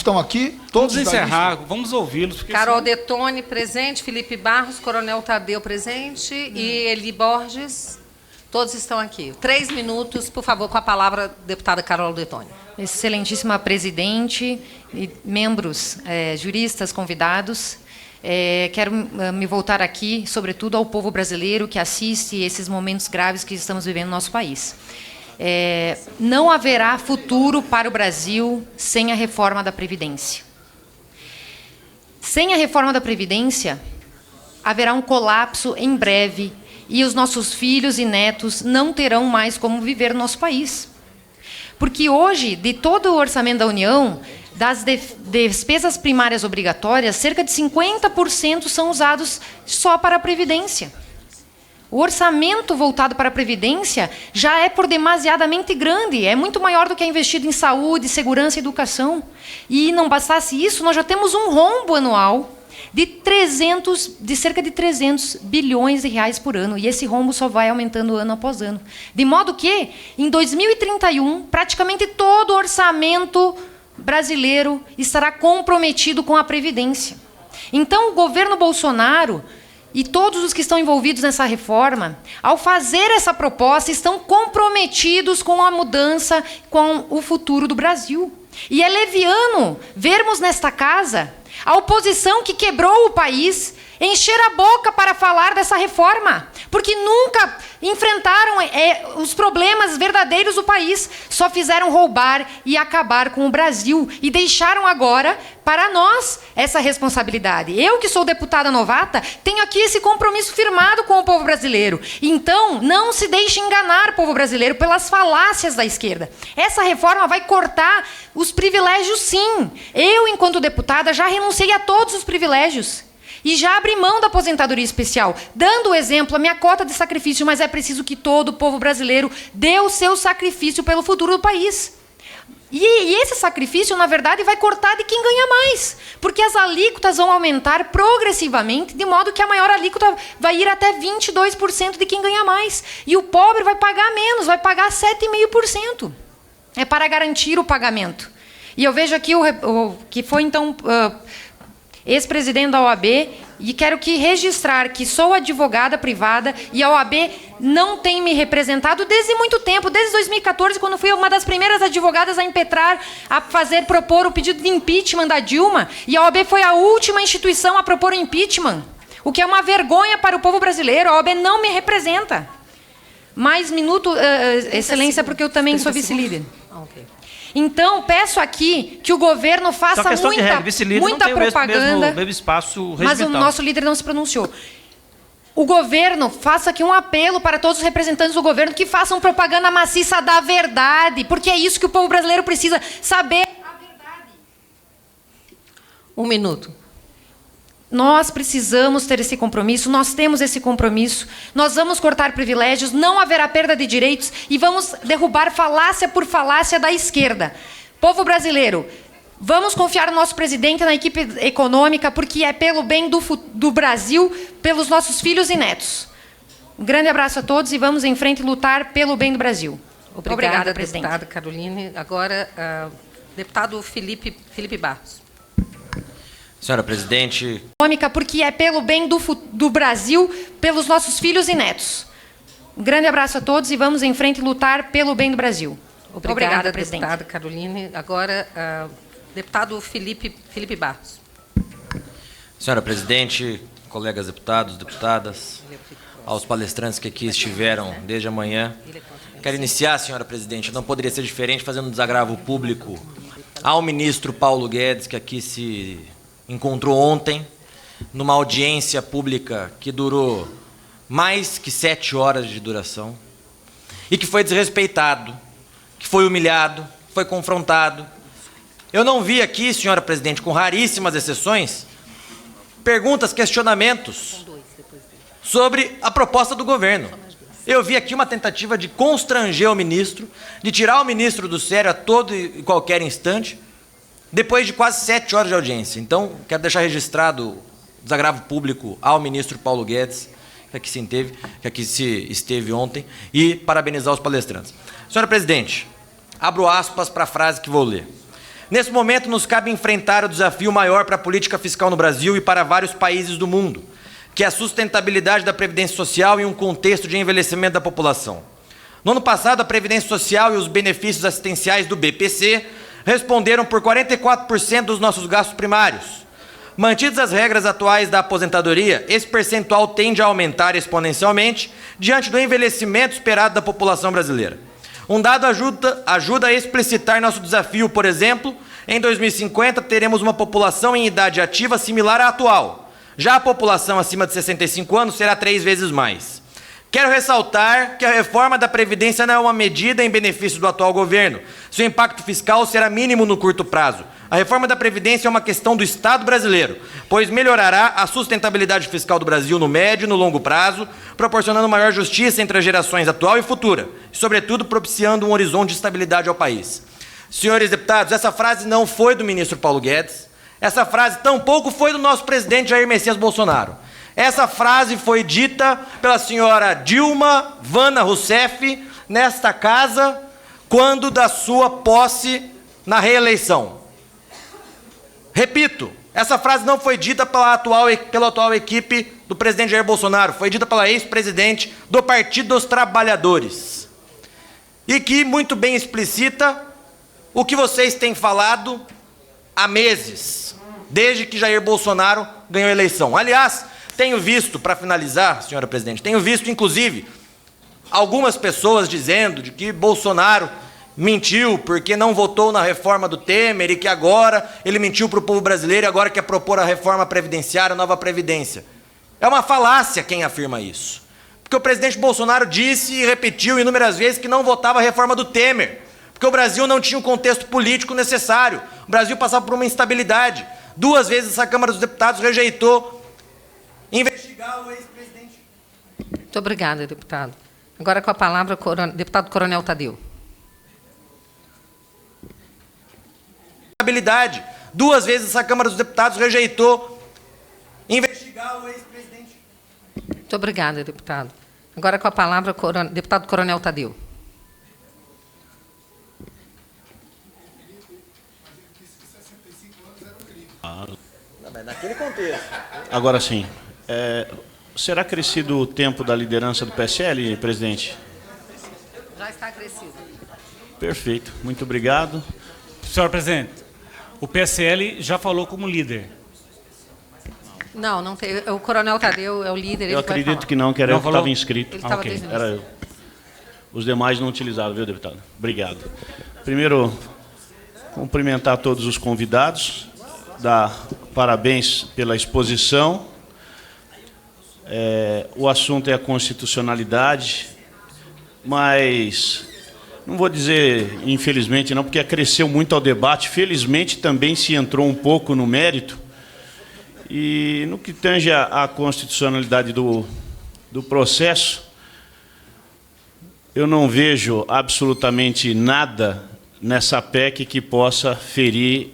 estão aqui, todos. Vamos encerrar, vamos ouvi-los. Carol Detoni, presente. Felipe Barros, Coronel Tadeu, presente. E Eli Borges, todos estão aqui. 3 minutos, por favor, com a palavra, deputada Carol Detoni. Excelentíssima presidente e membros, juristas, convidados. Quero me voltar aqui, sobretudo, ao povo brasileiro que assiste esses momentos graves que estamos vivendo no nosso país. Não haverá futuro para o Brasil sem a reforma da Previdência. Sem a reforma da Previdência, haverá um colapso em breve e os nossos filhos e netos não terão mais como viver no nosso país. Porque hoje, de todo o orçamento da União, das despesas primárias obrigatórias, cerca de 50% são usados só para a Previdência. O orçamento voltado para a Previdência já é por demasiadamente grande, é muito maior do que é investido em saúde, segurança e educação. E não bastasse isso, nós já temos um rombo anual de cerca de 300 bilhões de reais por ano. E esse rombo só vai aumentando ano após ano. De modo que, em 2031, praticamente todo o orçamento brasileiro estará comprometido com a Previdência. Então, o governo Bolsonaro e todos os que estão envolvidos nessa reforma, ao fazer essa proposta, estão comprometidos com a mudança, com o futuro do Brasil. E é leviano vermos nesta casa a oposição que quebrou o país encher a boca para falar dessa reforma, porque nunca enfrentaram os problemas verdadeiros do país, só fizeram roubar e acabar com o Brasil e deixaram agora para nós essa responsabilidade. Eu, que sou deputada novata, tenho aqui esse compromisso firmado com o povo brasileiro. Então, não se deixe enganar, povo brasileiro, pelas falácias da esquerda. Essa reforma vai cortar os privilégios, sim. Eu, enquanto deputada, já renunciei a todos os privilégios. E já abri mão da aposentadoria especial, dando o exemplo, a minha cota de sacrifício, mas é preciso que todo o povo brasileiro dê o seu sacrifício pelo futuro do país. E esse sacrifício, na verdade, vai cortar de quem ganha mais, porque as alíquotas vão aumentar progressivamente, de modo que a maior alíquota vai ir até 22% de quem ganha mais. E o pobre vai pagar menos, vai pagar 7,5%. É para garantir o pagamento. E eu vejo aqui que foi, então... ex-presidente da OAB, e quero registrar que sou advogada privada e a OAB não tem me representado desde muito tempo, desde 2014, quando fui uma das primeiras advogadas a impetrar, propor o pedido de impeachment da Dilma, e a OAB foi a última instituição a propor o impeachment, o que é uma vergonha para o povo brasileiro. A OAB não me representa. Mais minuto, excelência, porque eu também sou vice-líder. Então, peço aqui que o governo faça muita propaganda, mesmo espaço mas o nosso líder não se pronunciou. O governo faça aqui um apelo para todos os representantes do governo que façam propaganda maciça da verdade, porque é isso que o povo brasileiro precisa saber. A verdade. 1 minuto. Nós precisamos ter esse compromisso, nós temos esse compromisso, nós vamos cortar privilégios, não haverá perda de direitos e vamos derrubar falácia por falácia da esquerda. Povo brasileiro, vamos confiar no nosso presidente, na equipe econômica, porque é pelo bem do Brasil, pelos nossos filhos e netos. Um grande abraço a todos e vamos em frente lutar pelo bem do Brasil. Obrigada, presidente. Deputada Caroline. Agora, deputado Felipe Barros. Senhora presidente... Porque é pelo bem do Brasil, pelos nossos filhos e netos. Um grande abraço a todos e vamos em frente lutar pelo bem do Brasil. Obrigada, presidente. Deputada Caroline. Agora, deputado Felipe Barros. Senhora presidente, colegas deputados, deputadas, aos palestrantes que aqui estiveram desde amanhã. Quero iniciar, senhora presidente, não poderia ser diferente, fazendo um desagravo público ao ministro Paulo Guedes, que aqui se encontrou ontem, numa audiência pública que durou mais que 7 horas de duração, e que foi desrespeitado, que foi humilhado, foi confrontado. Eu não vi aqui, senhora presidente, com raríssimas exceções, perguntas, questionamentos sobre a proposta do governo. Eu vi aqui uma tentativa de constranger o ministro, de tirar o ministro do sério a todo e qualquer instante, depois de quase 7 horas de audiência. Então, quero deixar registrado o desagravo público ao ministro Paulo Guedes, que aqui esteve ontem, e parabenizar os palestrantes. Senhora presidente, abro aspas para a frase que vou ler. Nesse momento, nos cabe enfrentar o desafio maior para a política fiscal no Brasil e para vários países do mundo, que é a sustentabilidade da Previdência Social em um contexto de envelhecimento da população. No ano passado, a Previdência Social e os benefícios assistenciais do BPC responderam por 44% dos nossos gastos primários. Mantidas as regras atuais da aposentadoria, esse percentual tende a aumentar exponencialmente diante do envelhecimento esperado da população brasileira. Um dado ajuda a explicitar nosso desafio, por exemplo, em 2050 teremos uma população em idade ativa similar à atual. Já a população acima de 65 anos será 3 vezes mais. Quero ressaltar que a reforma da Previdência não é uma medida em benefício do atual governo. Seu impacto fiscal será mínimo no curto prazo. A reforma da Previdência é uma questão do Estado brasileiro, pois melhorará a sustentabilidade fiscal do Brasil no médio e no longo prazo, proporcionando maior justiça entre as gerações atual e futura, e, sobretudo, propiciando um horizonte de estabilidade ao país. Senhores deputados, essa frase não foi do ministro Paulo Guedes, essa frase tampouco foi do nosso presidente Jair Messias Bolsonaro. Essa frase foi dita pela senhora Dilma Vana Rousseff nesta casa, quando da sua posse na reeleição. Repito, essa frase não foi dita pela atual equipe do presidente Jair Bolsonaro, foi dita pela ex-presidente do Partido dos Trabalhadores. E que muito bem explicita o que vocês têm falado há meses, desde que Jair Bolsonaro ganhou a eleição. Aliás, tenho visto, para finalizar, senhora presidente, tenho visto, inclusive, algumas pessoas dizendo de que Bolsonaro mentiu porque não votou na reforma do Temer e que agora ele mentiu para o povo brasileiro e agora quer propor a reforma previdenciária, a nova Previdência. É uma falácia quem afirma isso. Porque o presidente Bolsonaro disse e repetiu inúmeras vezes que não votava a reforma do Temer, porque o Brasil não tinha o contexto político necessário. O Brasil passava por uma instabilidade. 2 vezes essa Câmara dos Deputados rejeitou investigar o ex-presidente. Muito obrigada, deputado. Agora com a palavra, deputado Coronel Tadeu. Habilidade. 2 vezes essa Câmara dos Deputados rejeitou investigar o ex-presidente. Muito obrigada, deputado. Agora com a palavra, deputado Coronel Tadeu. Naquele contexto. Agora sim. Será crescido o tempo da liderança do PSL, presidente? Já está acrescido. Perfeito. Muito obrigado. Senhor presidente, o PSL já falou como líder. Não, não tem. O Coronel Tadeu é o líder. Eu acredito que não, que era eu que estava inscrito. Ele estava ok. desde o Era eu. Os demais não utilizaram, viu, deputado? Obrigado. Primeiro, cumprimentar todos os convidados, dar parabéns pela exposição. O assunto é a constitucionalidade, mas não vou dizer infelizmente não, porque cresceu muito ao debate. Felizmente também se entrou um pouco no mérito. E no que tange à constitucionalidade do processo, eu não vejo absolutamente nada nessa PEC que possa ferir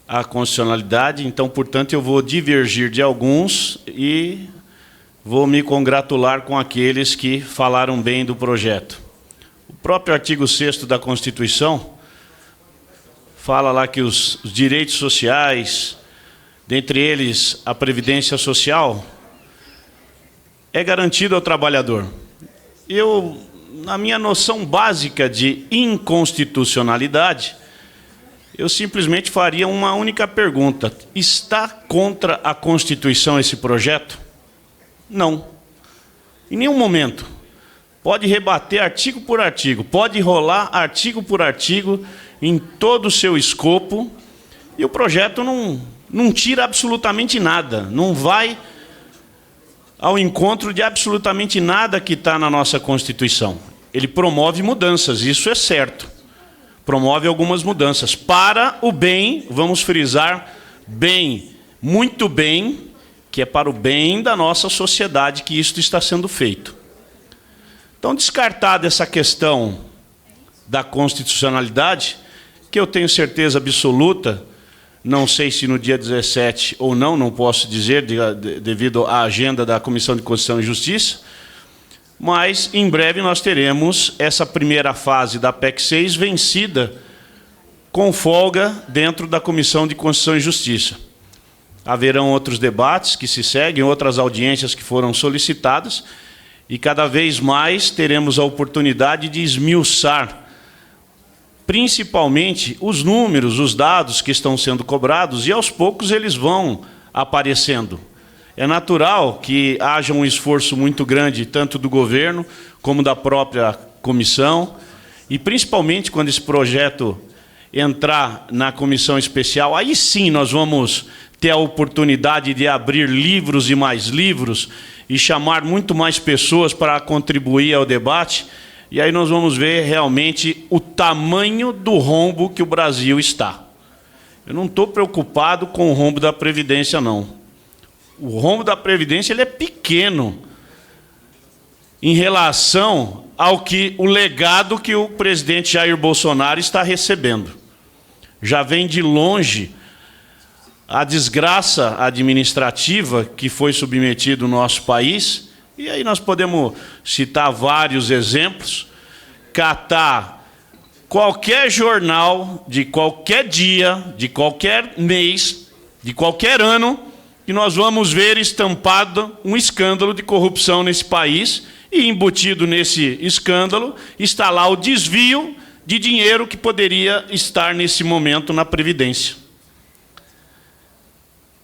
a constitucionalidade. Então, portanto, eu vou divergir de alguns e vou me congratular com aqueles que falaram bem do projeto. O próprio artigo 6º da Constituição fala lá que os direitos sociais, dentre eles a Previdência Social, é garantido ao trabalhador. Eu, na minha noção básica de inconstitucionalidade, eu simplesmente faria uma única pergunta. Está contra a Constituição esse projeto? Não. Em nenhum momento. Pode rebater artigo por artigo, pode rolar artigo por artigo em todo o seu escopo, e o projeto não tira absolutamente nada, não vai ao encontro de absolutamente nada que está na nossa Constituição. Ele promove mudanças, isso é certo. Promove algumas mudanças para o bem, vamos frisar, bem, muito bem, que é para o bem da nossa sociedade que isto está sendo feito. Então, descartada essa questão da constitucionalidade, que eu tenho certeza absoluta, não sei se no dia 17 ou não posso dizer, devido à agenda da Comissão de Constituição e Justiça, mas em breve nós teremos essa primeira fase da PEC 6 vencida com folga dentro da Comissão de Constituição e Justiça. Haverão outros debates que se seguem, outras audiências que foram solicitadas, e cada vez mais teremos a oportunidade de esmiuçar, principalmente, os números, os dados que estão sendo cobrados, e aos poucos eles vão aparecendo. É natural que haja um esforço muito grande, tanto do governo como da própria comissão, e principalmente quando esse projeto entrar na comissão especial, aí sim nós vamos ter a oportunidade de abrir livros e mais livros e chamar muito mais pessoas para contribuir ao debate, e aí nós vamos ver realmente o tamanho do rombo que o Brasil está. Eu não estou preocupado com o rombo da Previdência, não. O rombo da Previdência ele é pequeno em relação ao o legado que o presidente Jair Bolsonaro está recebendo. Já vem de longe a desgraça administrativa que foi submetido o nosso país, e aí nós podemos citar vários exemplos, catar qualquer jornal de qualquer dia, de qualquer mês, de qualquer ano, e nós vamos ver estampado um escândalo de corrupção nesse país, e embutido nesse escândalo está lá o desvio de dinheiro que poderia estar nesse momento na Previdência.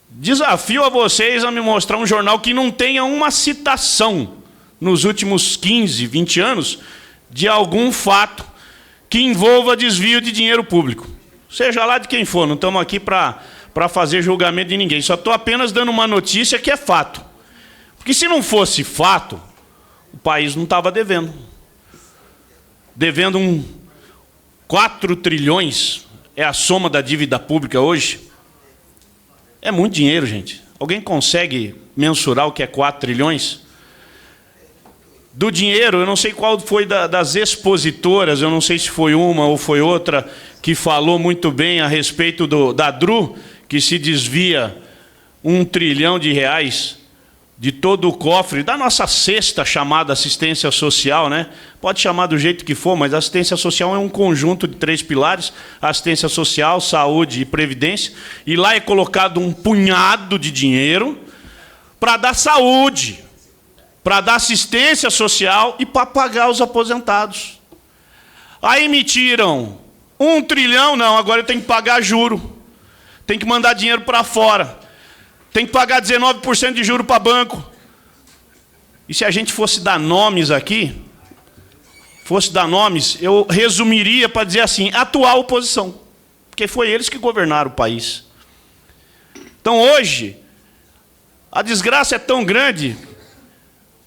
Desafio a vocês a me mostrar um jornal que não tenha uma citação nos últimos 15, 20 anos de algum fato que envolva desvio de dinheiro público. Seja lá de quem for, não estamos aqui para fazer julgamento de ninguém. Só estou apenas dando uma notícia que é fato. Porque se não fosse fato, o país não estava devendo. Devendo 4 trilhões, é a soma da dívida pública hoje. É muito dinheiro, gente. Alguém consegue mensurar o que é 4 trilhões? Do dinheiro, eu não sei qual foi das expositoras, eu não sei se foi uma ou foi outra, que falou muito bem a respeito da DRU, que se desvia R$1 trilhão de todo o cofre, da nossa cesta chamada assistência social, né? Pode chamar do jeito que for, mas a assistência social é um conjunto de 3 pilares, assistência social, saúde e previdência, e lá é colocado um punhado de dinheiro para dar saúde, para dar assistência social e para pagar os aposentados. Aí me tiram R$1 trilhão, não, agora eu tenho que pagar juro, tenho que mandar dinheiro para fora, tem que pagar 19% de juro para banco. E se a gente fosse dar nomes aqui, eu resumiria para dizer assim, atual oposição. Porque foi eles que governaram o país. Então hoje, a desgraça é tão grande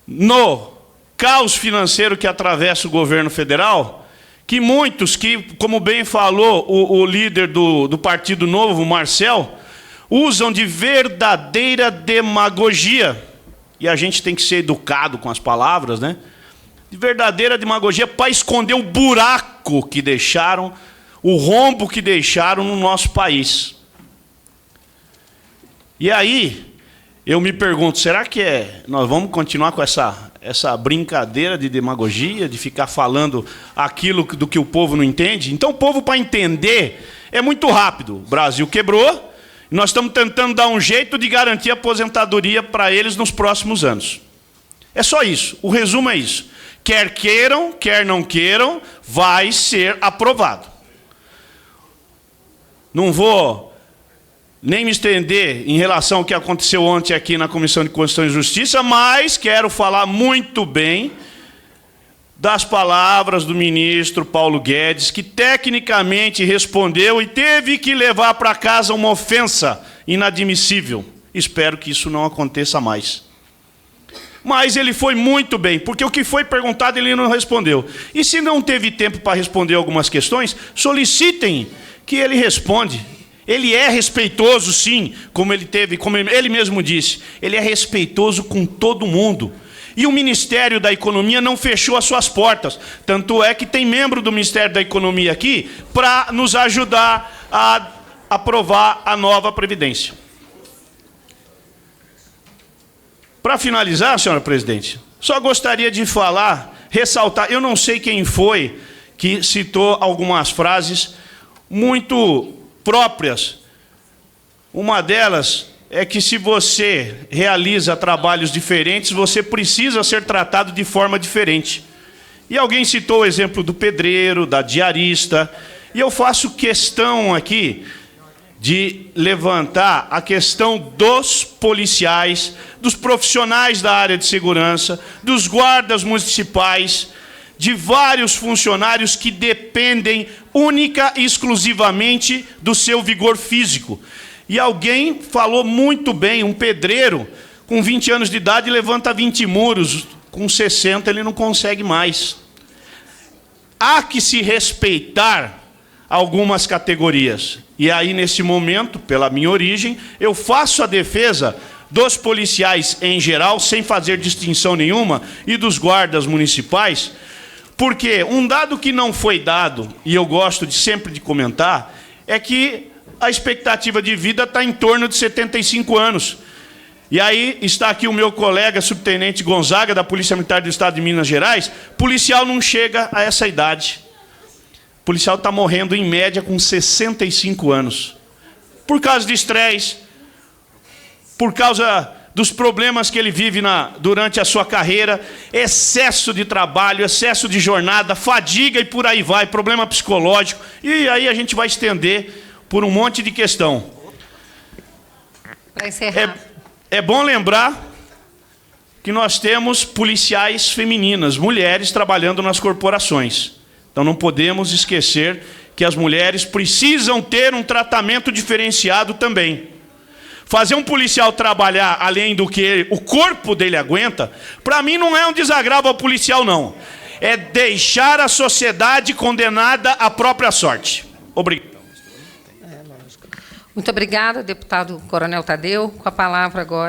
no caos financeiro que atravessa o governo federal, que muitos, como bem falou o líder do Partido Novo, Marcel, usam de verdadeira demagogia, e a gente tem que ser educado com as palavras, né? De verdadeira demagogia para esconder o buraco que deixaram, o rombo que deixaram no nosso país. E aí, eu me pergunto, será que nós vamos continuar com essa brincadeira de demagogia, de ficar falando aquilo do que o povo não entende? Então, o povo, para entender, é muito rápido. O Brasil quebrou, e nós estamos tentando dar um jeito de garantir a aposentadoria para eles nos próximos anos. É só isso. O resumo é isso. Quer queiram, quer não queiram, vai ser aprovado. Não vou nem me estender em relação ao que aconteceu ontem aqui na Comissão de Constituição e Justiça, mas quero falar muito bem das palavras do ministro Paulo Guedes, que tecnicamente respondeu e teve que levar para casa uma ofensa inadmissível. Espero que isso não aconteça mais. Mas ele foi muito bem, porque o que foi perguntado ele não respondeu. E se não teve tempo para responder algumas questões, solicitem que ele responde. Ele é respeitoso, sim, como ele mesmo disse. Ele é respeitoso com todo mundo. E o Ministério da Economia não fechou as suas portas. Tanto é que tem membro do Ministério da Economia aqui para nos ajudar a aprovar a nova Previdência. Para finalizar, senhora presidente, só gostaria de ressaltar, eu não sei quem foi que citou algumas frases. muito próprias. Uma delas é que, se você realiza trabalhos diferentes, você precisa ser tratado de forma diferente. E alguém citou o exemplo do pedreiro, da diarista, e eu faço questão aqui de levantar a questão dos policiais, dos profissionais da área de segurança, dos guardas municipais, de vários funcionários que dependem única e exclusivamente do seu vigor físico. E alguém falou muito bem, um pedreiro com 20 anos de idade levanta 20 muros, com 60 ele não consegue mais. Há que se respeitar algumas categorias. E aí, nesse momento, pela minha origem, eu faço a defesa dos policiais em geral, sem fazer distinção nenhuma, e dos guardas municipais, porque um dado que não foi dado, e eu gosto sempre de comentar, é que a expectativa de vida está em torno de 75 anos. E aí está aqui o meu colega, subtenente Gonzaga, da Polícia Militar do Estado de Minas Gerais. Policial não chega a essa idade. O policial está morrendo, em média, com 65 anos. Por causa de estresse, por causa dos problemas que ele vive durante a sua carreira, excesso de trabalho, excesso de jornada, fadiga e por aí vai, problema psicológico. E aí a gente vai estender por um monte de questão. Para encerrar. É bom lembrar que nós temos policiais femininas, mulheres trabalhando nas corporações. Então não podemos esquecer que as mulheres precisam ter um tratamento diferenciado também. Fazer um policial trabalhar além do que o corpo dele aguenta, para mim não é um desagravo ao policial, não. É deixar a sociedade condenada à própria sorte. Obrigado. Muito obrigada, deputado Coronel Tadeu. Com a palavra agora.